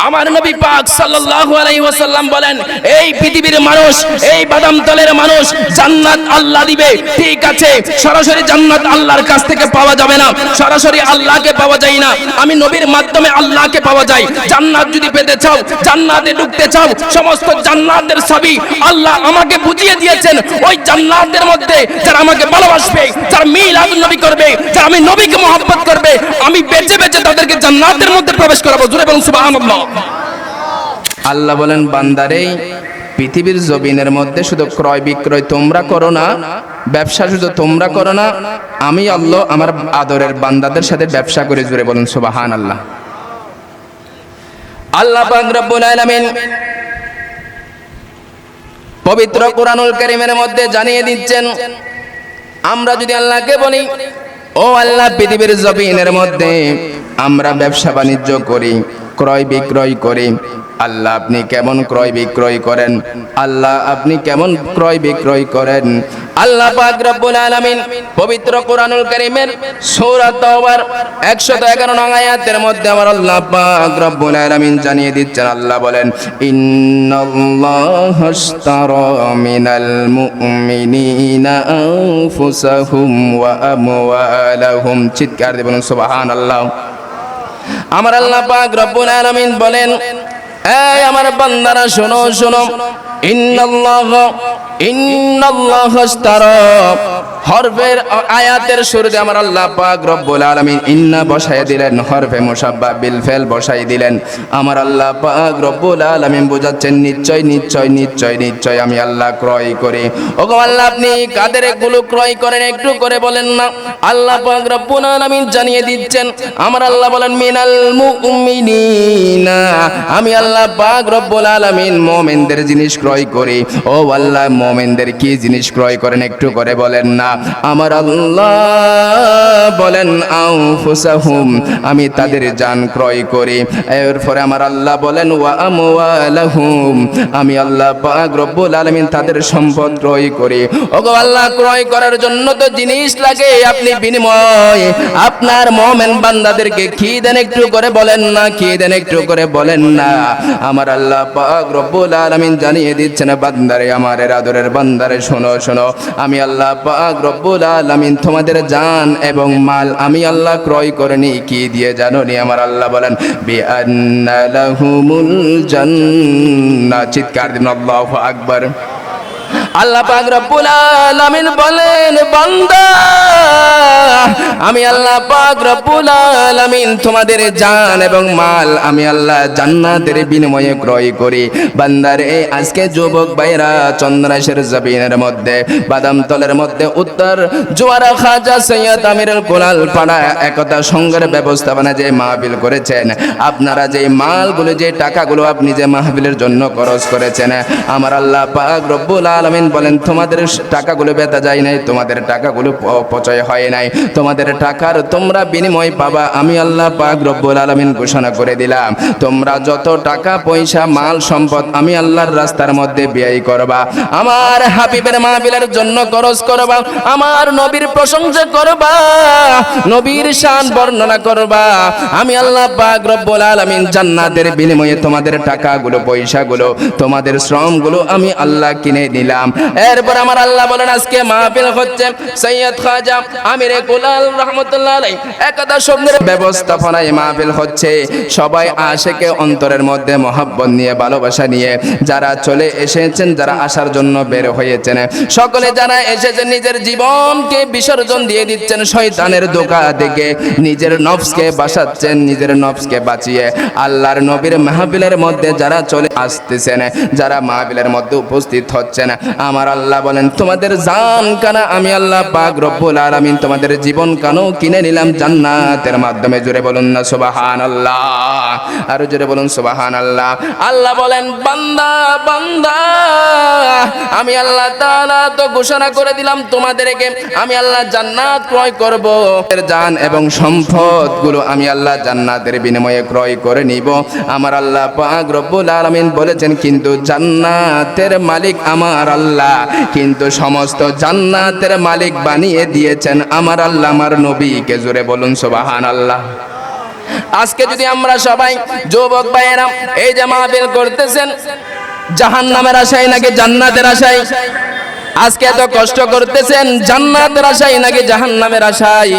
আমার নবী পাক সাল্লাল্লাহু আলাইহি ওয়াসাল্লাম বলেন, এই পৃথিবীর মানুষ, এই বাদাম তলের মানুষ জান্নাত আল্লাহ দিবে, ঠিক আছে, সরাসরি জান্নাত আল্লাহর কাছ থেকে পাওয়া যাবে না, সরাসরি আল্লাহকে পাওয়া যায় না, আমি নবীর মাধ্যমে আল্লাহকে পাওয়া যায়। জান্নাত যদি পেতে চাও, জান্নাতে ঢুকতে চাও, সমস্ত জান্নাতের চাবি আল্লাহ আমাকে বুঝিয়ে দিয়েছেন। ওই জান্নাতের মধ্যে যারা আমাকে ভালোবাসবে, যারা মিলাদুন নবী করবে, যারা আমি নবীকে মহব্বত করবে, আমি বেঁচে বেঁচে তাদেরকে জান্নাতের মধ্যে প্রবেশ করাবো। জোরে বলুন সুবহানাল্লাহ। আল্লাহ বলেন, বান্দারে পৃথিবীর জমিনের মধ্যে শুধু ক্রয় বিক্রয় তোমরা করো না, ব্যবসা শুধু তোমরা করো না, আমি আল্লাহ আমার আদরের বান্দাদের সাথে ব্যবসা করে। জোরে বলুন সুবহানাল্লাহ। আল্লাহ পাক রব্বুল আলামিন পবিত্র কোরআনুল কারীমের মধ্যে জানিয়ে দিচ্ছেন, আমরা যদি আল্লাহকে বলি, ও আল্লাহ পৃথিবীর জমিনের মধ্যে আমরা ব্যবসা বাণিজ্য করি, ক্রয় বিক্রয় করি, আল্লাহ আপনি কেমন ক্রয় বিক্রয় করেন? আল্লাহ আপনি কেমন ক্রয় বিক্রয় করেন? আল্লাহ পাক রব্বুল আলামিন পবিত্র কোরআনুল কারীমের সূরা তাওবার 111 নং আয়াতের মধ্যে আমার আল্লাহ পাক রব্বুল আলামিন জানিয়ে দিচ্ছেন, আল্লাহ বলেন, ইন্নাল্লাহা আশতারা মিনাল মুমিনিনা আনফুসাহুম ওয়া আমওয়ালাহুম। চিৎকার দিয়ে বলুন সুবহানাল্লাহ। আমার আল্লাহ পাক রব্বুল আলামিন বলেন, এই আমার বান্দারা শোনো শোনো, ইন্নাল্লাহা আশতারা, হরফের আয়াতের শুরুতে আমার আল্লাহ পাক রব্বুল আলামিন ইন্না বসায় দিলেন, হরফে মুসাব্বা বিল ফেল বসাই দিলেন। আমার আল্লাহ পাক রব্বুল আলামিন বোঝাচ্ছেন, নিশ্চয় নিশ্চয় নিশ্চয় নিশ্চয় আমি আল্লাহ ক্রয় করি। ওগো আল্লাহ, আপনি কাদের এগুলো ক্রয় করেন একটু করে বলেন না। আল্লাহ পাক রব্বুল আলামিন জানিয়ে দিচ্ছেন, আমার আল্লাহ বলেন, মিনাল মুমিনিনা, আমি আল্লাহ পাক রব্বুল আলামিন মুমিনদের জিনিস ক্রয় করি। ও আল্লাহ, মুমিনদের কি জিনিস ক্রয় করেন একটু করে বলেন না। আমার আল্লাহ বলেন, আনফুসাহুম, আমি তাদের জান ক্রয় করি। এরপরে আমার আল্লাহ বলেন, ওয়া আমওয়ালাহুম, আমি আল্লাহ পাক রব্বুল আলামিন তাদের সম্পদ ক্রয় করি। ওগো আল্লাহ, ক্রয় করার জন্য তো জিনিস লাগে, আপনি বিনিময় আপনার মুমিন বান্দাদেরকে কি দেন একটু করে বলেন না, কি দেন একটু করে বলেন না। আমার আল্লাহ পাক রব্বুল আলামিন জানিয়ে দিচ্ছেন, বান্দারে, আমার আদরের বান্দারে, শোনো শোনো, আমি আল্লাহ পাক রব্বুল আলামিন তোমাদের জান এবং মাল আমি আল্লাহ ক্রয় করে নি কি দিয়ে জানো নি? আমার আল্লাহ বলেন, বিআন্না লাহুমুল জান্নাহ। চিৎকার দিন আল্লাহু আকবার। আল্লাহ পাক রব্বুল আলামিন বলেন, বান্দা, আমি আল্লাহ পাক রব্বুল আলামিন তোমাদের জান এবং মাল আমি আল্লাহ জান্নাতের বিনিময়ে ক্রয় করি। বান্দারে, আজকে যুবক ভাইরা চন্দ্রাশের জমিনের মধ্যে, বাদামতলের মধ্যে উত্তর জোয়ারা খাজা সৈয়দ আমিরুল কুলাল পাড়া একতা সংঘের ব্যবস্থাপনা যে মাহফিল করেছেন, আপনারা যে মালগুলো, যে টাকাগুলো আপনি যে মাহফিলের জন্য খরচ করেছেন, আমার আল্লাহ পাক রব্বুল আলামিন বলেন, তোমাদের টাকাগুলো বেতা যায় নাই, তোমাদের টাকাগুলো অপচয় হয় নাই, তোমাদের টাকার তোমরা বিনিময় পাবা। আমি আল্লাহ পাক রব্বুল আলামিন ঘোষণা করে দিলাম, তোমরা যত টাকা পয়সা মাল সম্পদ আমি আল্লাহর রাস্তার মধ্যে ব্যয় করবা, আমার হাবিবের মাহফিলের জন্য খরচ করবা, আমার নবীর প্রশংসা করবা, নবীর শান বর্ণনা করবা, আমি আল্লাহ পাক রব্বুল আলামিন জান্নাতের বিনিময়ে তোমাদের টাকাগুলো, পয়সাগুলো, তোমাদের শ্রমগুলো আমি আল্লাহ কিনে নিলাম। এরপর আমার আল্লাহ বলেন, আজকে মাহফিল হচ্ছে সৈয়দ খাজা আমিরে কুলাল রহমতুল্লাহ আলাইহি একতা সংঘের ব্যবস্থাপনায় মাহফিল হচ্ছে। সবাই আশেকে অন্তরের মধ্যে মহব্বত নিয়ে, ভালোবাসা নিয়ে যারা চলে এসেছেন, যারা আসার জন্য বের হয়েছেন, সকলে যারা এসেছেন নিজের জীবনকে বিসর্জন দিয়ে দিচ্ছেন শয়তানের ধোঁকা থেকে, নিজের নফসকে বাঁচাচ্ছেন, নিজের নফসকে বাঁচিয়ে আল্লাহর নবীর মাহফিলের মধ্যে যারা চলে আসতেছেন, যারা মাহফিলের মধ্যে উপস্থিত হচ্ছেন, আমার আল্লাহ বলেন, তোমাদের জান কানা আমি আল্লাহ পাক রব্বুল আলামিন তোমাদের জীবন কানো কিনে নিলাম জান্নাতের মাধ্যমে। জোরে বলুন না সুবহানাল্লাহ, আর জোরে বলুন সুবহানাল্লাহ। আল্লাহ বলেন, বান্দা বান্দা, আমি আল্লাহ তাআলা তো ঘোষণা করে দিলাম তোমাদেরকে আমি আল্লাহ জান্নাত ক্রয় করব, জান এবং সম্পদ গুলো আমি আল্লাহ জান্নাতের বিনিময়ে ক্রয় করে নিব। আমার আল্লাহ পাক রব্বুল আলামিন বলেছেন, কিন্তু জান্নাতের মালিক আমার আল্লাহ, কিন্তু সমস্ত জান্নাতের মালিক বানিয়ে দিয়েছেন আমার আল্লাহ আমার নবীকে। জোরে বলুন সুবহানাল্লাহ। আজকে যদি আমরা সবাই যুবক ভাইয়েরা এই যে মাহফিল করতেছেন জাহান্নামের আশায় নাকি জান্নাতের আশায়? আজকে এত কষ্ট করতেছেন জান্নাতের আশায় নাকি জাহান্নামের আশায়?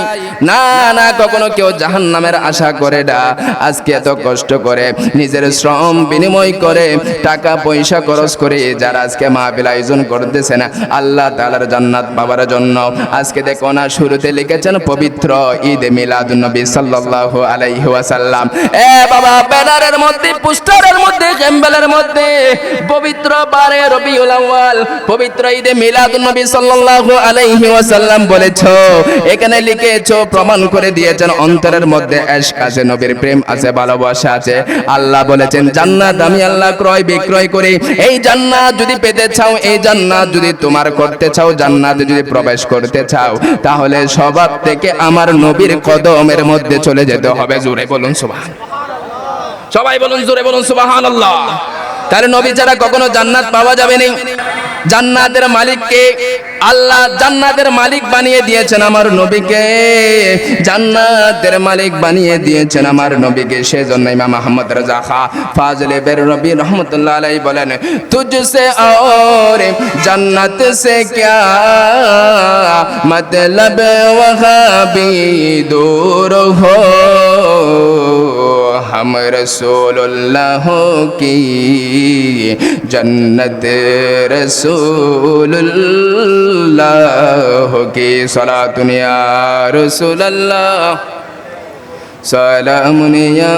না না, কখনো কেউ জাহান্নামের আশা করে না। আজকে এত কষ্ট করে নিজের শ্রম বিনিময় করে টাকা পয়সা খরচ করে যারা আজকে মাহফিল আয়োজন করতেছেন আল্লাহ তাআলার জান্নাত পাওয়ার জন্য, আজকে দেখো না শুরুতে লিখেছেন পবিত্র ঈদ মিলাদুন নবী সাল্লাল্লাহু আলাইহি ওয়াসাল্লাম। এ বাবা, ব্যানারের মধ্যে, পোস্টারের মধ্যে, ক্যাম্বেলের মধ্যে পবিত্র বারে রবিউল আউয়াল, পবিত্র ঈদে মিলাদুন নবী সাল্লাল্লাহু আলাইহি ওয়াসাল্লাম বলেছো, এখানে লিখেছো, প্রমাণ করে দিয়েছেন অন্তরের মধ্যে ইশক আছে, নবীর প্রেম আছে, ভালোবাসা আছে। আল্লাহ বলেছেন জান্নাত আমি আল্লাহ ক্রয় বিক্রয় করি। এই জান্নাত যদি পেতে চাও, এই জান্নাত যদি তোমার করতে চাও, জান্নাতে যদি প্রবেশ করতে চাও, তাহলে সবার থেকে আমার নবীর কদমের মধ্যে চলে যেতে হবে। জোরে বলুন সুবহানাল্লাহ, সবাই বলুন, জোরে বলুন সুবহানাল্লাহ। তাহলে নবী ছাড়া কখনো জান্নাত পাওয়া যাবে না। জান্নাতের মালিককে আল্লাহ জান্নাতের মালিক বানিয়ে দিয়েছেন আমার নবীকে, জান্নাতের মালিক বানিয়ে দিয়েছেন আমার নবীকে। সেজন্য ইমাম আহমদ রাজা খা ফাজলে বেররবি রহমতুল্লাহ আলাইহি বলেন, তুঝসে और जन्नत से क्या मतलब वहाँ भी दूर हो, हम रसूलुल्लाह की जन्नत रसूलुल्लाह की सलातुन या रसूलल्लाह सलामुन या।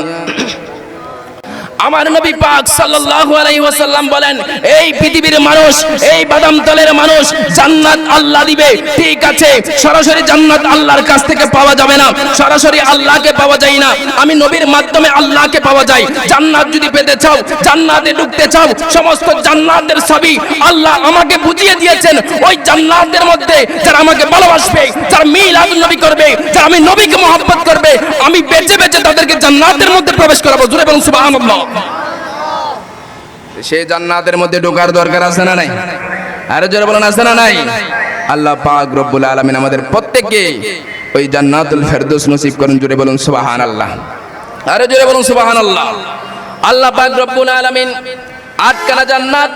আমার নবী পাক সাল্লাল্লাহু আলাইহি ওয়াসাল্লাম বলেন, এই পৃথিবীর মানুষ, এই বাদামতলের মানুষ জান্নাত আল্লাহ দিবে, ঠিক আছে, সরাসরি জান্নাত আল্লাহর কাছ থেকে পাওয়া যাবে না, সরাসরি আল্লাহকে পাওয়া যায় না, আমি নবীর মাধ্যমে আল্লাহকে পাওয়া যায়। জান্নাত যদি পেতে চাও, জান্নাতে ঢুকতে চাও, সমস্ত জান্নাতের চাবি আল্লাহ আমাকে বুঝিয়ে দিয়েছেন। ওই জান্নাতের মধ্যে যারা আমাকে ভালোবাসবে, যারা মিলাদুন নবী করবে, যারা আমি নবীকে মহব্বত করবে, আমি বেঁচে বেঁচে তাদেরকে জান্নাতের মধ্যে প্রবেশ করাবো। জোরে বলুন সুবহানাল্লাহ। সেই জান্নাতের মধ্যে ঢোকার দরকার আছে না নাই? আরে জোরে বলেন, আছে না নাই? আল্লাহ পাক রব্বুল আলামিন আমাদের প্রত্যেককে ওই জান্নাতুল ফেরদৌস নসিব করুন। জোরে বলুন সুবহানাল্লাহ, আরে জোরে বলুন সুবহানাল্লাহ। আল্লাহ পাক রব্বুল আলামিন আটখানা জান্নাত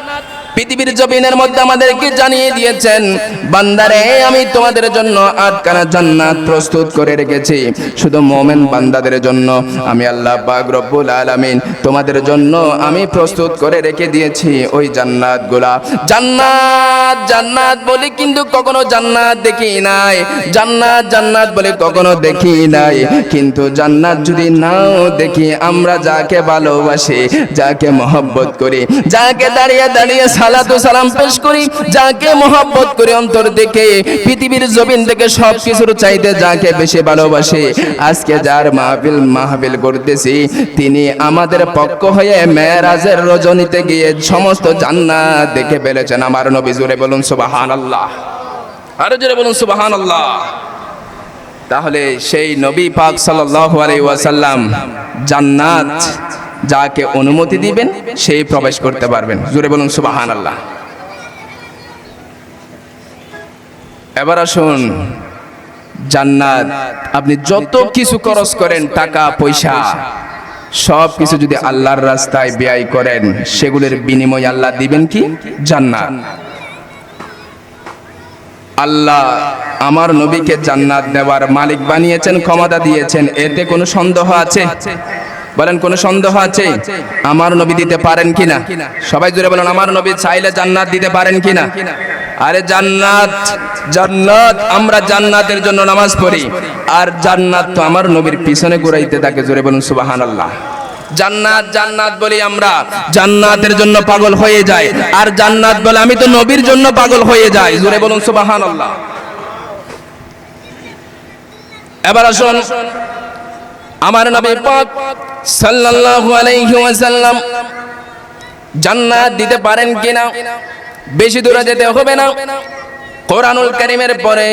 পৃথিবীর জমিনের মধ্যে আমাদেরকে জানিয়ে দিয়েছেন, বান্দারে আমি তোমাদের জন্য আটখানা জান্নাত প্রস্তুত করে রেখেছি, শুধু মুমিন বান্দাদের জন্য আমি আল্লাহ পাক রব্বুল আলামিন তোমাদের জন্য আমি প্রস্তুত করে রেখে দিয়েছি ওই জান্নাতগুলা। জান্নাত জান্নাত বলে কিন্তু কখনো জান্নাত দেখি নাই, জান্নাত জান্নাত বলে কখনো দেখি নাই, কিন্তু জান্নাত যদি নাও দেখি, আমরা যাকে ভালোবাসি, যাকে মহব্বত করি, যাকে দাঁড়িয়ে দাঁড়িয়ে সালাতু সালাম পেশ করি, যাকে মহব্বত করি অন্তর থেকে, পৃথিবীর জমিন থেকে সব কিছুর চাইতে যাকে বেশি ভালোবাসি, আজকে যার মাহফিল করতেছি, তিনি আমাদের পক্ষ হয়ে মেরাজের রজনীতে গিয়ে সমস্ত জান্নাত দেখে ফেলেছেন আমার নবী। জোরে বলুন সুবহানাল্লাহ, আরো জোরে বলুন সুবহানাল্লাহ। তাহলে সেই নবী পাক সাল্লাল্লাহু আলাইহি ওয়াসাল্লাম জান্নাত যাকে অনুমতি দিবেন সেই প্রবেশ করতে পারবেন। জোরে বলুন সুবহানাল্লাহ। এবার আসুন, জান্নাত আপনি যত কিছু খরচ করেন, টাকা পয়সা সব কিছু যদি আল্লাহর রাস্তায় ব্যয় করেন, সেগুলোর বিনিময়ে আল্লাহ দিবেন কি? জান্নাত। আল্লাহ আমার নবীকে জান্নাত দেওয়ার মালিক বানিয়েছেন, ক্ষমতা দিয়েছেন, এতে কোনো সন্দেহ আছে? বলেন, কোনো সন্দেহ আছে? আমার নবী দিতে পারেন কিনা? সবাই জোরে বলেন, আমার নবী চাইলে জান্নাত দিতে পারেন কিনা? আরে জান্নাত, জান্নাত, আমরা জান্নাতের জন্য নামাজ পড়ি, আর জান্নাত তো আমার নবীর পিছনে ঘুরাইতে থাকে। জোরে বলুন সুবহানাল্লাহ। জান্নাত জান্নাত বলি আমরা, জান্নাতের জন্য পাগল হয়ে যায়, আর জান্নাত বলে আমি তো নবীর জন্য পাগল হয়ে যাই। জোরে বলুন সুবহানাল্লাহ। এবার আসুন, আমার নবী পাক সাল্লাল্লাহু আলাইহি ওয়াসাল্লাম জান্নাত দিতে পারেন কিনা? বেশি দূরে যেতে হবে না, কোরআনুল কারীমের পরে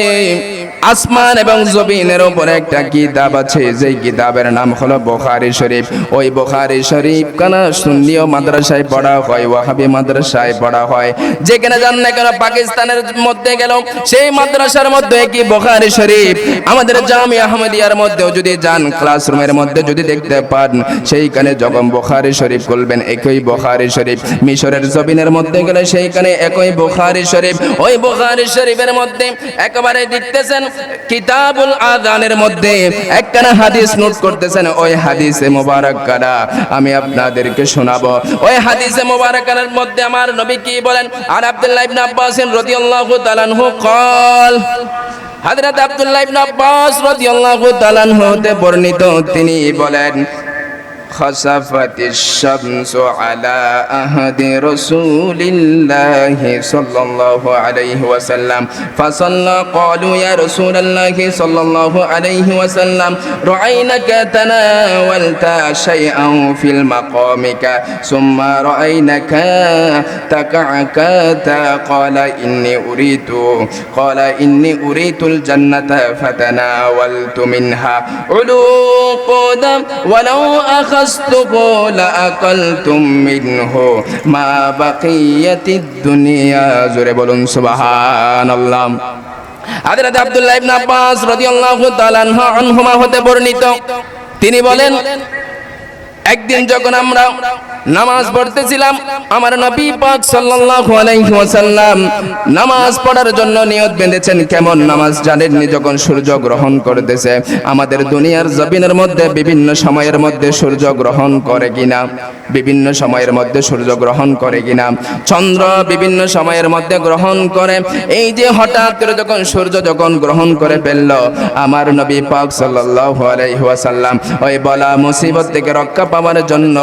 আসমান এবং জমিনের উপরে একটা কিতাব আছে, যেই কিতাবের নাম হলো বুখারী শরীফ। ওই বুখারী শরীফ কানা সুন্নিয় মাদ্রাসায় পড়া হয়, ওয়াহাবি মাদ্রাসায় পড়া হয়। যেখানে যান না কেন, পাকিস্তানের মধ্যে গেল, সেই মাদ্রাসার মধ্যে কি বুখারী শরীফ। আমাদের জামিয়া আহমদিয়ার মধ্যেও যদি যান, ক্লাসরুমের মধ্যে যদি দেখতে পান, সেইখানে যখন বুখারী শরীফ খুলবেন একই বুখারী শরীফ। মিশরের জমিনের মধ্যে গেলে সেইখানে একই বুখারী শরীফ। ওই বুখারী শরীফের মধ্যে একেবারে দেখতেছেন কিতাবুল আযানের মধ্যে একখানা হাদিস নোট করতেছেন। ওই হাদিসে মুবারাকারা আমি আপনাদেরকে শোনাবো। ওই হাদিসে মুবারাকার মধ্যে আমার নবী কি বলেন? আর আব্দুল্লাহ ইবনে আব্বাস রাদিয়াল্লাহু তাআলা আনহু قال, হযরত আব্দুল্লাহ ইবনে আব্বাস রাদিয়াল্লাহু তাআলা আনহু হতে বর্ণিত, তিনি বলেন خسفت الشمس على عهد رسول الله صلى الله عليه وسلم فصلى قالوا يا رسول الله صلى الله عليه وسلم رأيناك تناولت شيئا في المقامك ثم رأيناك تكعكات قال إني أريد الجنة فتناولت منها علوقا ولو أخذته لأكلتم منه ما بقيت الدنيا জোরে বলুন সুবহানাল্লাহ। হযরত আব্দুল্লাহ ইবনে আব্বাস রাদিয়াল্লাহু তাআলা আনহুমা হতে বর্ণিত, তিনি বলেন একদিন যখন আমরা নামাজ পড়তেছিলাম, আমার নবী পাক সাল্লাল্লাহু আলাইহি ওয়াসাল্লাম নামাজ পড়ার জন্য নিয়ত বেঁধেছেন। কেমন নামাজ জানেননি? যখন সূর্য গ্রহণ করতেছে, আমাদের দুনিয়ার জমিনের মধ্যে বিভিন্ন সময়ের মধ্যে সূর্য গ্রহণ করে কিনা, বিভিন্ন সময়ের মধ্যে সূর্য গ্রহণ করে কিনা, চন্দ্র বিভিন্ন সময়ের মধ্যে গ্রহণ করে। এই যে হঠাৎ করে যখন সূর্য যখন গ্রহণ করে ফেলল, আমার নবী পাক সাল্লাল্লাহু আলাইহি ওয়াসাল্লাম ওই বলা মুসিবত থেকে রক্ষা পাওয়ার জন্য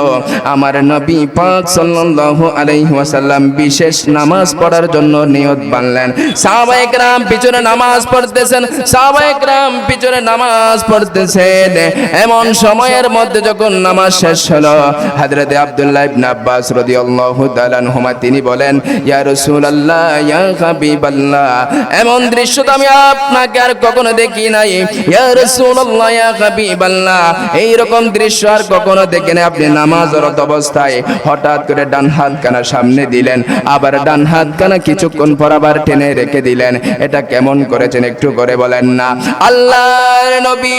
আমার নবী পাক সাল্লাল্লাহু আলাইহি ওয়াসাল্লাম বিশেষ নামাজ পড়ার জন্য নিয়ত বাঁধলেন। সাহাবায়ে কেরাম পিছনে নামাজ পড়তেছেন, সাহাবায়ে কেরাম পিছনে নামাজ পড়তেছেন। এমন সময়ের মধ্যে যখন নামাজ শেষ হলো, হযরত আব্দুল্লাহ ইবনে আব্বাস রাদিয়াল্লাহু তাআলা আনহুমা তিনি বলেন, ইয়া রাসূলুল্লাহ ইয়া হাবিবাল্লাহ, এমন দৃশ্য তো আমি আপনাকে আর কখনো দেখি নাই। ইয়া রাসূলুল্লাহ ইয়া হাবিবাল্লাহ, এই রকম দৃশ্য আর কখনো দেখি নাই। আপনি নামাজরত অবস্থায় হঠাৎ করে ডান হাত কানা সামনে দিলেন, আবার ডান হাত কানা কিছুক্ষণ পর আবার টেনে রেখে দিলেন। এটা কেমন করেছেন একটু করে বলেন না। আল্লাহর নবী,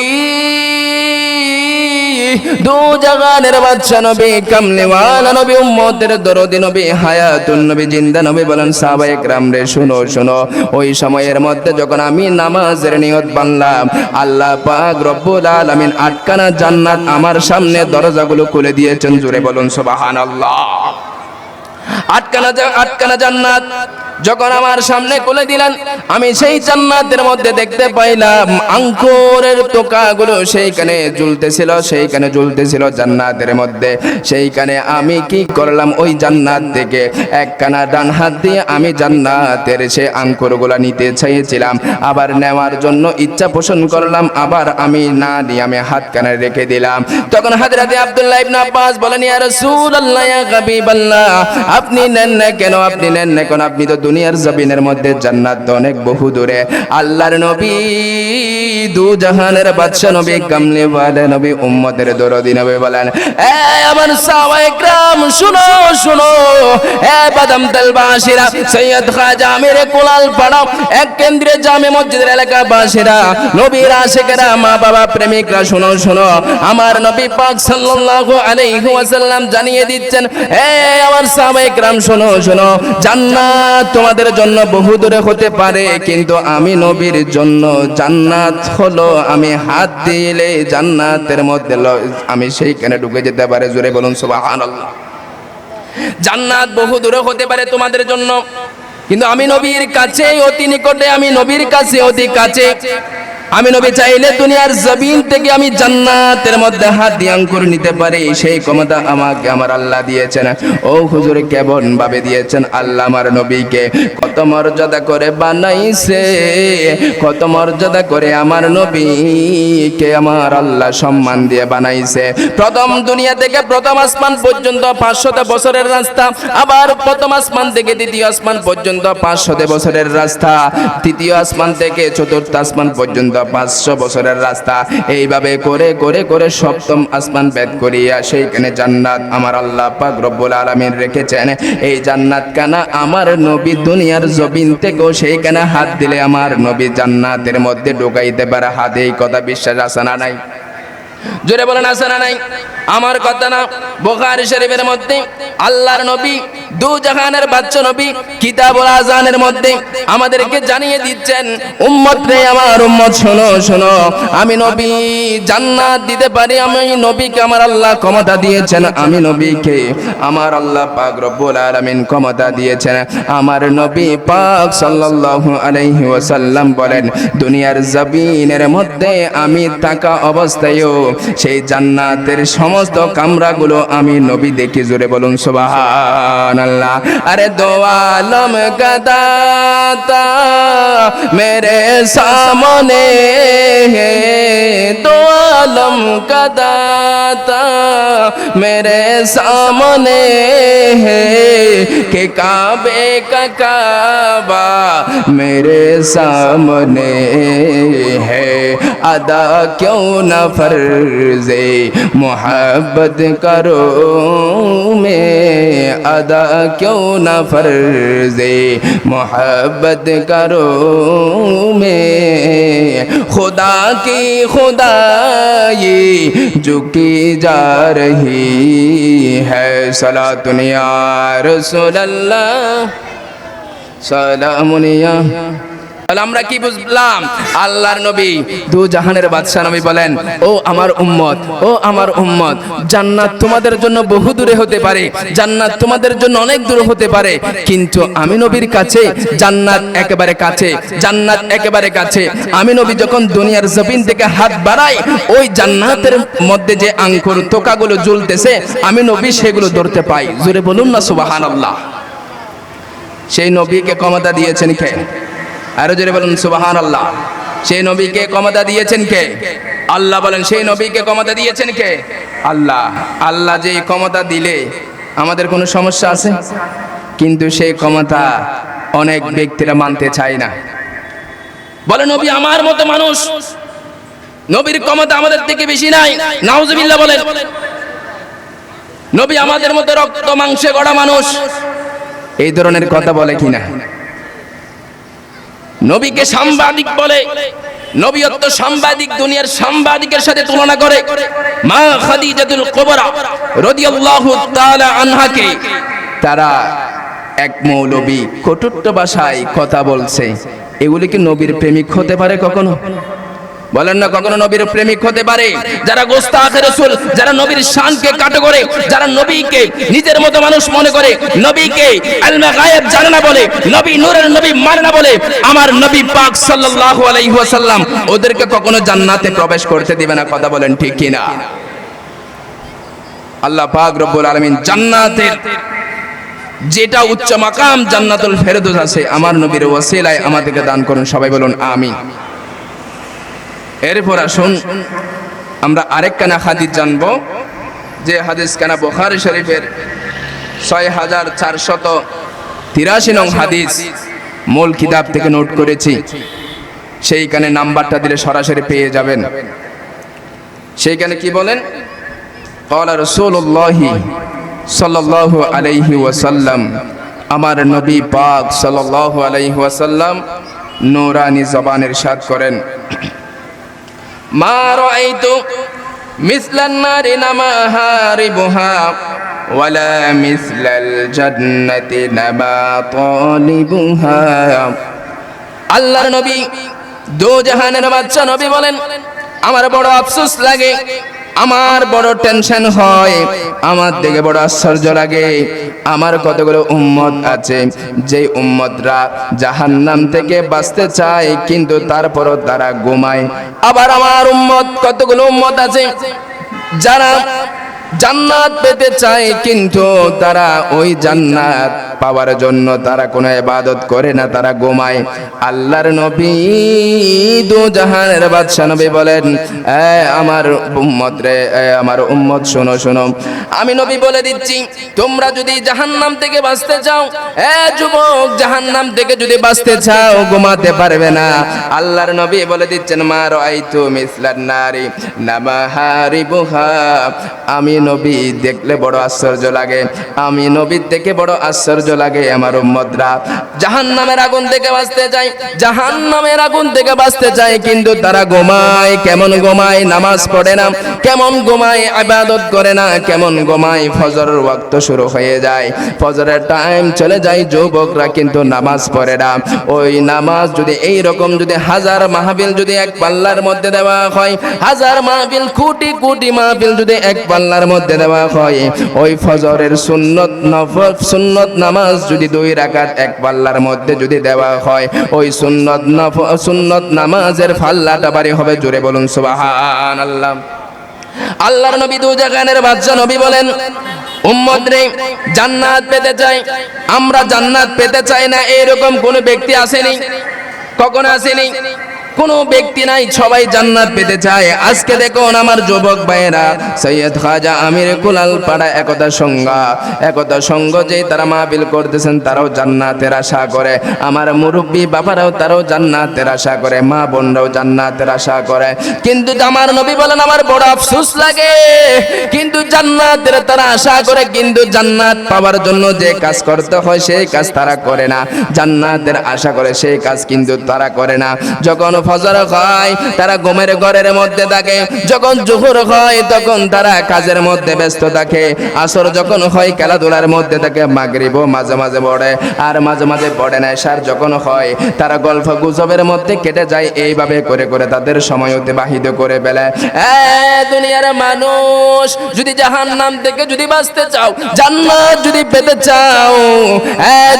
দু জাহানের বাদশা নবী, কামলিওয়ালা নবী, উম্মতের দরদি নবী, হায়াতুন নবী, জিন্দা নবী বলেন, সাহাবায়ে কেরাম রে শুনো শুনো, ওই সময়ের মধ্যে যখন আমি নামাজের নিয়ত বাঁধলাম, আল্লাহ পাক রব্বুল আলামিন আটখানা জান্নাত আমার সামনে দরজাগুলো খুলে দিয়েছেন। জোরে বলুন সুবহানাল্লাহ। আটখানা জান্নাত যখন আমার সামনে খুলে দিলেন, আমি সেই জান্নাতের মধ্যে দেখতে পাইলাম আঙ্কুরের টোকাগুলো সেইখানে ঝুলতেছিল জান্নাতের মধ্যে। সেইখানে আমি কি করলাম, ওই জান্নাত থেকে একখানা ডান হাত দিয়ে আমি জান্নাতের সেই আঙ্কুরগুলা নিতে চাইছিলাম, আবার নেওয়ার জন্য ইচ্ছা পোষণ করলাম, আবার আমি না নিয়ে আমি হাতখানা রেখে দিলাম। তখন হযরত আব্দুল্লাহ ইবনে আব্বাস বলেন, ইয়া রাসূলুল্লাহ ইয়া হাবিবাল্লাহ, আপনি নেন না কেন? আপনি নেন না কেন? আপনি তো দুনিয়ার জমিনের মধ্যে, জান্নাত তো অনেক বহু দূরে। আল্লাহর নবী, দু জাহানের বাদশা নবী, কামলিওয়ালা নবী, উম্মতের দরদি নবী বলেন, এ আমার সাহাবায়ে কেরাম শুনো শুনো, এ বাদাম তেলবাসীরা, সৈয়দ খাজা আমিরে কুলাল পাড়া এক কেন্দ্রীয় জামে মসজিদের এলাকাবাসীরা, নবীর আশিকেরা, মা বাবা প্রেমিকরা শুনো শুনো, আমার নবী পাক সাল্লাল্লাহু আলাইহি ওয়াসাল্লাম জানিয়ে দিচ্ছেন, এ আমার সাহাবায়ে কেরাম শুনো শুনো, জান্নাত তোমাদের জন্য বহু দূরে হতে পারে, কিন্তু আমি নবীর জন্য জান্নাত হলো আমি হাত দিলে জান্নাতের মধ্যে আমি সেইখানে ঢুকে যেতে পারে। জোরে বলুন সুবহানাল্লাহ। জান্নাত বহু দূরে হতে পারে তোমাদের জন্য, কিন্তু আমি নবীর কাছে অতি নিকটে, আমি নবীর কাছে অতি কাছে। আমি নবী চাইলে দুনিয়ার জমিন থেকে আমি জান্নাতের মধ্যে হাত দিয়ে আঙ্কুর নিতে পারি, সেই ক্ষমতা আমাকে আমার আল্লাহ দিয়েছেন। ও হুজুর কেমন ভাবে দিয়েছেন? আল্লাহ আমার নবীকে কত মর্যাদা করে বানাইছে, কত মর্যাদা করে আমার নবীকে আমার আল্লাহ সম্মান দিয়ে বানাইছে। প্রথম দুনিয়া থেকে প্রথম আসমান পর্যন্ত 500 বছরের রাস্তা, আবার প্রথম আসমান থেকে দ্বিতীয় আসমান পর্যন্ত 500 বছরের রাস্তা, তৃতীয় আসমান থেকে চতুর্থ আসমান পর্যন্ত 500 বছরের রাস্তা। এইভাবে করে করে করে সপ্তম আসমান ভেদ করিয়া সেইখানে জান্নাত আমার আল্লাহ পাক রব্বুল আলামিন রেখেছেন। এই জান্নাত কানা আমার নবী দুনিয়ার জমিন থেকেও সেইখানে হাত দিলে আমার নবী জান্নাতের মধ্যে ঢুকাইতে পারে হাত। এই কথা বিশ্বাস আছে না নাই? জোরে বলেন আছে না নাই? আমার কথা না। বুখারী শরীফের মধ্যে আল্লাহর নবী দু জাহানের বাদশা নবী কিতাবুল আযানের মধ্যে আমাদেরকে জানিয়ে দিচ্ছেন, উম্মত রে আমার উম্মত শোনো শোনো, আমি নবী জান্নাত দিতে পারি। আমি নবীকে আমার আল্লাহ ক্ষমতা দিয়েছেন, আমি নবীকে আমার আল্লাহ পাক রব্বুল আলামিন ক্ষমতা দিয়েছেন। আমার নবী পাক সাল্লাল্লাহু আলাইহি ওয়াসাল্লাম বলেন, দুনিয়ার জমিনের মধ্যে আমি থাকা অবস্থায়ও সেই জান্নাতের সমস্ত কামরাগুলো আমি নবী দেখি। জোরে বলুন সুবহানাল্লাহ। আরে দো আলম কা দাতা মেরে সামনে হে, দো আলম কা দাতা मेरे सामने है कि काबे का काबा मेरे सामने है। अदा क्यों न फर्ज़े मोहब्बत करो मैं, अदा क्यों न फर्ज़े मोहब्बत करो मैं। खुदा की खुदाई झुकी जा रही है, सलातुन या रसूल अल्लाह सालामुन या। আমরা কি বুঝলাম? আল্লাহর নবী দু জাহানের বাদশা নবী বলেন, ও আমার উম্মত, ও আমার উম্মত, জান্নাত তোমাদের জন্য বহু দূরে হতে পারে, জান্নাত তোমাদের জন্য অনেক দূরে হতে পারে, কিন্তু আমি নবীর কাছে জান্নাত একেবারে কাছে, জান্নাত একেবারে কাছে। আমি নবী যখন দুনিয়ার জমিন থেকে হাত বাড়াই, ওই জান্নাতের মধ্যে যে আঙ্কুর তোকাগুলো ঝুলতেছে আমি নবী সেগুলো ধরতে পাই। জোরে বলুন না সুবহানাল্লাহ। সেই নবীকে ক্ষমতা দিয়েছেন কে? আরো জোরে বলুন সুবহানাল্লাহ। সেই নবীকে ক্ষমতা দিয়েছেন কে? আল্লাহ। বলেন সেই নবীকে ক্ষমতা দিয়েছেন কে? আল্লাহ। আল্লাহ যে ক্ষমতা দিলে আমাদের কোনো সমস্যা আছে? কিন্তু সেই ক্ষমতা অনেক ব্যক্তিরা মানতে চায় না। বলে নবী আমার মতো মানুষ, নবীর ক্ষমতা আমাদের থেকে বেশি নাই। নাউজুবিল্লাহ বলেন। নবী আমাদের মতো রক্ত মাংসে গড়া মানুষ, এই ধরনের কথা বলে কিনা? নবীকে সাংবাদিক বলে, নবীয়ত্ব সাংবাদিক, দুনিয়ার সাংবাদিকের সাথে তুলনা করে। মা খাদিজাতুল কুবরা রাদিয়াল্লাহু তাআলা আনহাকে তারা এক মৌলবী কটূক্ত ভাষায় কথা বলছে। এগুলি কি নবীর প্রেমিক হতে পারে কখনো? বলেন না কখনো নবীর প্রেমিক হতে পারে? যারা গোস্তাখে রাসূল, যারা নবীর শানকে কাটো করে, যারা নবীকে নিজের মতো মানুষ মনে করে, নবীকে ইলমে গায়েব জানে না বলে, নবী নূরের নবী মানে না বলে, আমার নবী পাক সাল্লাল্লাহু আলাইহি ওয়াসাল্লাম ওদেরকে কখনো জান্নাতে প্রবেশ করতে দিবে না। কথা বলেন ঠিক কি না? আল্লাহ পাক রব্বুল আলামিন জান্নাতের যেটা উচ্চ মাকাম জান্নাতুল ফেরদৌস আছে, আমার নবীর ওসিলায় আমাদেরকে দান করুন। সবাই বলুন আমিন। এরপর আসুন আমরা আরেকখানা হাদিস জানবো, যে হাদিস কানা বুখারী শরীফের 6483 নং হাদিস মূল কিতাব থেকে নোট করেছি। সেইখানে নাম্বারটা দিলে সরাসরি পেয়ে যাবেন। সেইখানে কি বলেন? ক্বালা রাসূলুল্লাহি সাল্লাল্লাহু আলাইহি ওয়াসাল্লাম, আমার নবী পাক সাল্লাল্লাহু আলাইহি ওয়াসাল্লাম নূরানি জবানের ইরশাদ করেন, মা রাআইতু মিসলান নারি নামাহারিবুহা ওয়ালা মিসলাল জান্নাতি নামা তালিবুহা। আল্লাহর নবী দো জাহানের বাদশা নবী বলেন, আমার বড় আফসোস লাগে, আমার বড় টেনশন হয়, আমার দেখে বড় আশ্চর্য লাগে। আমার কতগুলো উম্মত আছে যে উম্মতরা জাহান্নাম থেকে বাঁচতে চায় কিন্তু তারপরও তারা ঘুমায়। আবার আমার উম্মত কতগুলো উম্মত আছে যারা জান্নাত পেতে চায় কিন্তু তারা ওই জান্নাত পাওয়ার জন্য তারা কোনো ইবাদত করে না, তারা ঘুমায়। আল্লাহর নবী দু জাহানের বাদশা নবী বলেন, আমার উম্মত রে, আমার উম্মত শোনো শোনো, আমি নবী বলে দিচ্ছি, তোমরা যদি জাহান্নাম থেকে বাঁচতে চাও, যুবক জাহান্নাম থেকে যদি বাঁচতে চাও ঘুমাতে পারবে না। আল্লাহর নবী বলে দিচ্ছেন, মা রাআইতু মিসলান নারি নামাহারিবুহা, আমি নবী দেখলে বড় আশ্চর্য লাগে, আমি নবীর থেকে বড় আশ্চর্য লাগে আমার উম্মতরা জাহান্নামের আগুন থেকে বাঁচতে চায়, জাহান্নামের আগুন থেকে বাঁচতে চায় কিন্তু তারা ঘুমায়। কেমন ঘুমায়? নামাজ পড়ে না। কেমন ঘুমায়? ইবাদত করে না। কেমন ঘুমায়? ফজরের ওয়াক্ত শুরু হয়ে যায়, ফজরের টাইম চলে যায়, যুবকরা কিন্তু নামাজ পড়ে না। ওই নামাজ যদি এই রকম যদি হাজার মাহফিল যদি এক পাল্লার মধ্যে দেওয়া হয়, হাজার মাহফিল, কোটি কোটি মাহফিল যদি এক পাল্লার মধ্যে দেওয়া হয়, ওই ফজরের সুন্নত নফল সুন্নত নামাজ যদি 2 রাকাত এক পাল্লার মধ্যে যদি দেওয়া হয়, ওই সুন্নত নামাজের পাল্লাটা ভারী হবে। জোরে বলুন সুবহানাল্লাহ। আল্লাহর নবী দু জাহানের বাদশা নবী বলেন, উম্মত রে, জান্নাত পেতে চাই, আমরা জান্নাত পেতে চাই না এরকম কোন ব্যক্তি আসেনি, কখনো আসেনি, কোন ব্যক্তি নাই, সবাই জান্নাত পেতে চায়। আজকে দেখুন আমার যুবক ভাইয়েরা, সৈয়দ খাজা আমির কুলাল পাড়া একতা সঙ্গ যে তারা মাহফিল করতেছেন তারাও জান্নাতের আশা করে, আমার মুরব্বী বাবারাও তারাও জান্নাতের আশা করে, মা বোনরাও জান্নাতের আশা করে। কিন্তু আমার নবী বলেন, আমার বড় আফসোস লাগে, কিন্তু জান্নাতের তারা আশা করে কিন্তু জান্নাত পাওয়ার জন্য যে কাজ করতে হয় সেই কাজ তারা করে না, জান্নাতের আশা করে সেই কাজ কিন্তু তারা করে না। যখন ফজর হয় তারা ঘুমের ঘরের মধ্যে থাকে, যখন জোহর হয় তখন তারা কাজের মধ্যে ব্যস্ত থাকে, আসর যখন হয় খেলাধুলার মধ্যে থাকে, মাগরিবও মাঝে মাঝে পড়ে আর মাঝে মাঝে পড়ে না, এশার যখন হয় তারা গল্প গুজবের মধ্যে কেটে যায়। এইভাবে করে করে তাদের সময় অতিবাহিত করে ফেলে। দুনিয়ার মানুষ, যদি জাহান্নাম থেকে যদি বাঁচতে চাও, জান্নাত যদি পেতে চাও,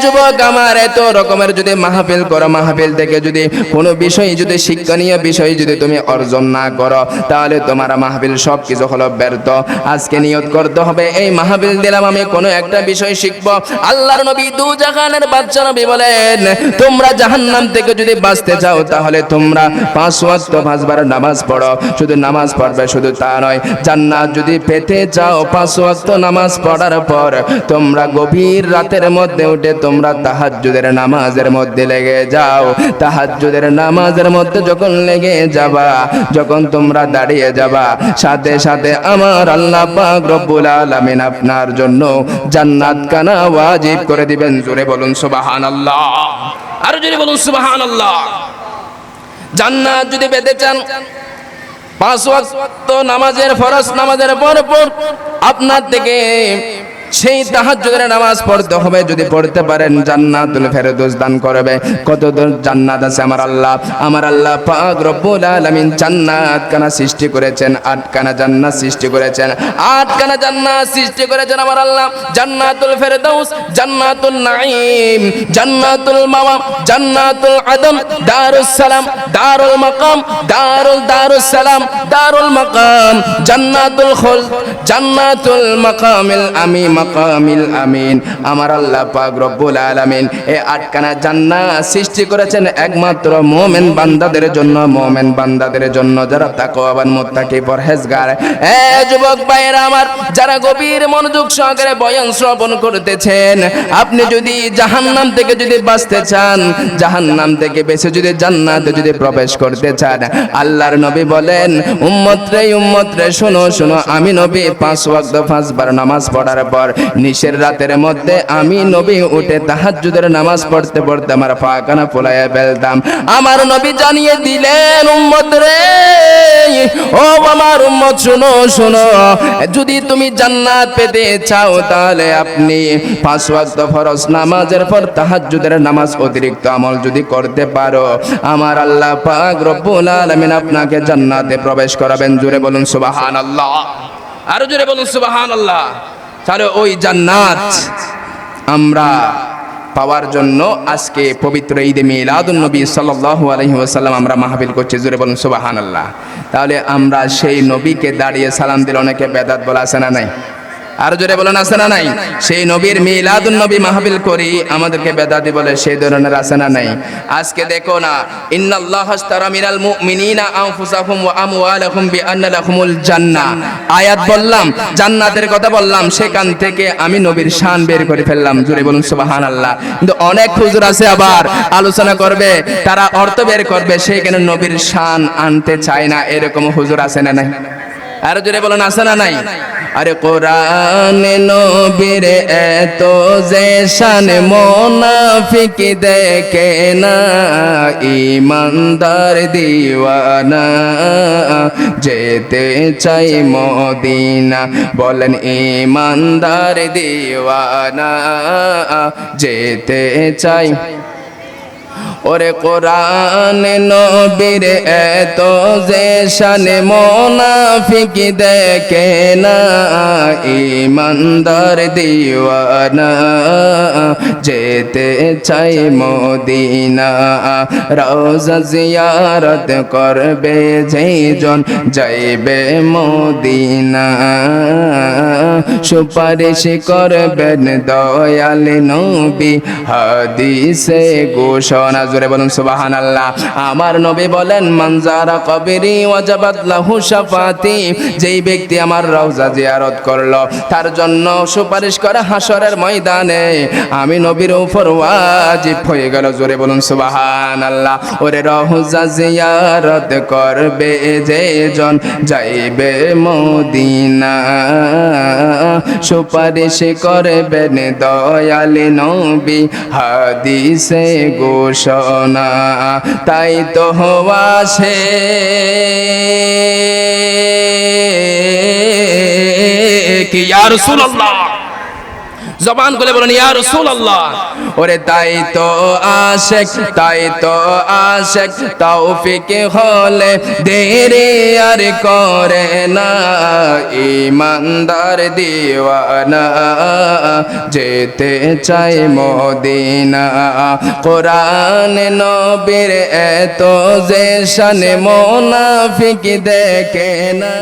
যুবক আমার, এত রকমের যদি মাহফিল করো, মাহফিল থেকে যদি কোনো বিষয় যদি শিক্ষণীয় বিষয় যদি তুমি অর্জন না করো, তাহলে তোমার মাহফিল সব কিছু হলো ব্যর্থ। আজকে নিয়ত করতে হবে, এই মাহফিল দিলাম আমি কোনো একটা বিষয় শিখবো। আল্লাহর নবী দু জাহানের বাদশা নবী বলেন, তোমরা জাহান্নাম থেকে যদি বাঁচতে চাও তাহলে তোমরা 5 ওয়াক্ত 5 বার নামাজ পড়ো। শুধু নামাজ পড়বে, শুধু তা নয়, জান্নাত যদি পেতে চাও 5 ওয়াক্ত নামাজ পড়ার পর তোমরা গভীর রাতের মধ্যে উঠে তোমরা তাহাজ্জুদের নামাজের মধ্যে লেগে যাও। তাহাজ্জুদের নামাজের মধ্যে যখন লেগে যাবা, যখন তোমরা দাঁড়িয়ে যাবা, সাথে সাথে আমার আল্লাহ পাক রব্বুল আলামিন আপনার জন্য জান্নাত কানা ওয়াজিব করে দিবেন। জোরে বলুন সুবহানাল্লাহ, আরো জোরে বলুন সুবহানাল্লাহ। জান্নাত যদি পেতে চান 5 ওয়াক্ত নামাজের ফরজ নামাজের পর আপনার থেকে সেই তাহাজ্জুদের নামাজ পড়তে হবে। যদি পড়তে পারেন জান্নাতুল ফেরদৌস দান করবে। কত জান্নাত আছে আমার আল্লাহ পাক রব্বুল আলামিন জান্নাত কানা সৃষ্টি করেছেন, 8 কানা জান্নাত সৃষ্টি করেছেন, 8 কানা জান্নাত সৃষ্টি করেছেন আমার আল্লাহ। জান্নাতুল ফেরদৌস, জান্নাতুল নাঈম, জান্নাতুল মাওয়া, জান্নাতুল আদম, দারুস সালাম, দারুল মাকাম, দারুস সালাম, দারুল মাকাম, জান্নাতুল খুলদ, জান্নাতুল মাকামিল আমিন, মাকামিল আমিন। আমার আল্লাহ পাক রব্বুল আলামিন এই 8 খানা জান্নাত সৃষ্টি করেছেন একমাত্র মুমিন বান্দাদের জন্য, মুমিন বান্দাদের জন্য যারা তাকওয়াবান মুত্তাকি পরহেজগার। যুবক ভাইরা আমার, যারা গভীর মনোযোগ সহকারে বয়ান শ্রবণ করতেছেন, আপনি যদি জাহান্নাম থেকে যদি বাঁচতে চান, জাহান্নাম থেকে বেঁচে যদি জান্নাতে যদি প্রবেশ করতে চান, আল্লাহর নবী বলেন, উম্মত রে শোনো শোনো, আমি নবী 5 ওয়াক্ত 5 বার নামাজ পড়ার পর পর নিশের রাতের মধ্যে আমি নবী উঠে তাহাজ্জুদের নামাজ পড়তে পড়তে আমার পায়খানা ফোলাইয়া ফেলতাম। আমার নবী জানিয়ে দিলেন, উম্মত রে, ও আমার উম্মত, শুনো শুনো, যদি তুমি জান্নাত পেতে চাও তাহলে আপনি 5 ওয়াক্ত ফরজ নামাজের পর তাহাজ্জুদের নামাজ অতিরিক্ত আমল যদি করতে পারো, আমার আল্লাহ পাক রব্বুল আলামিন আপনাকে জান্নাতে প্রবেশ করাবেন। জোরে বলুন সুবহানাল্লাহ, আরো জোরে বলুন সুবহানাল্লাহ। তাহলে ওই জান্নাত আমরা পাওয়ার জন্য আজকে পবিত্র ঈদে মিলাদুন নবী সাল্লাল্লাহু আলাইহি ওয়াসাল্লাম আমরা মাহফিল করছি। জোরে বলুন সুবহানাল্লাহ। তাহলে আমরা সেই নবীকে দাঁড়িয়ে সালাম দিলে অনেকে বেদাত বলা আছে না নাই? আর জোরে বলেন আছে না নাই? সেই নবীর মিলাদুন নবী মাহফিল করি, আমাদেরকে বেদাতি বলে, সেই ধরনের আছে না নাই? আজকে দেখো না, ইন্নাল্লাহা আশতারা মিনাল মুমিনিনা আনফুসাহুম ওয়া আমওয়ালাহুম বিআন্না লাহুমুল জান্নাহ। আয়াত বললাম, জান্নাতের কথা বললাম, সেখান থেকে আমি নবীর শান বের করে ফেললাম। জোরে বলুন সুবহানাল্লাহ। কিন্তু অনেক হুজুর আছে আবার আলোচনা করবে, তারা অর্থ বের করবে, সেখানে নবীর শান আনতে চায় না, এরকম হুজুর আছে না নাই? আর জোরে বলেন আছে না নাই? আরে কোরআনে নবীর এত যে শান মুনাফিক দেখে না, ঈমানদার দিওয়ানা যেতে চাই মদিনা। বলেন ঈমানদার দিওয়ানা যেতে চাই। ওরে কোরআনে নবীর এত যে শান মুনাফিক দেখে না, ঈমানদার দিওয়ানা যেতে চাই মদিনা। রওজা জিয়ারত করবে যেজন যাইবে মদিনা, সুপারিশ করবেন দয়াল নবী হাদিসে ঘোষণা। জোরে বলুন সুবহানাল্লাহ। আমার নবী বলেন, মানজারা কবরি ওয়াজাবাত লাহু শাফাতি, যেই ব্যক্তি আমার রওজা জিয়ারত করলো তার জন্য সুপারিশ করা হাসরের ময়দানে আমি নবীর উপর ওয়াজিব হয়ে গেল। জোরে বলুন সুবহানাল্লাহ। ওরে রওজা জিয়ারত করবে যেজন যাইবে মদিনা, সুপারিশ করবেন দয়াল নবী হাদিসে ঘোষণা। তাই তো আসে কি ইয়া রাসূলুল্লাহ, জবান খুলে বলেন ইয়া রাসূলুল্লাহ। ওরে তাই তো আশেক, তাই তো আশেক, তৌফিক হলে দেরি আর করে না, ঈমানদার দিওয়ানা যেতে চাই মদিনা। কোরআন নবীর এত যে শান মুনাফিক দেখে না।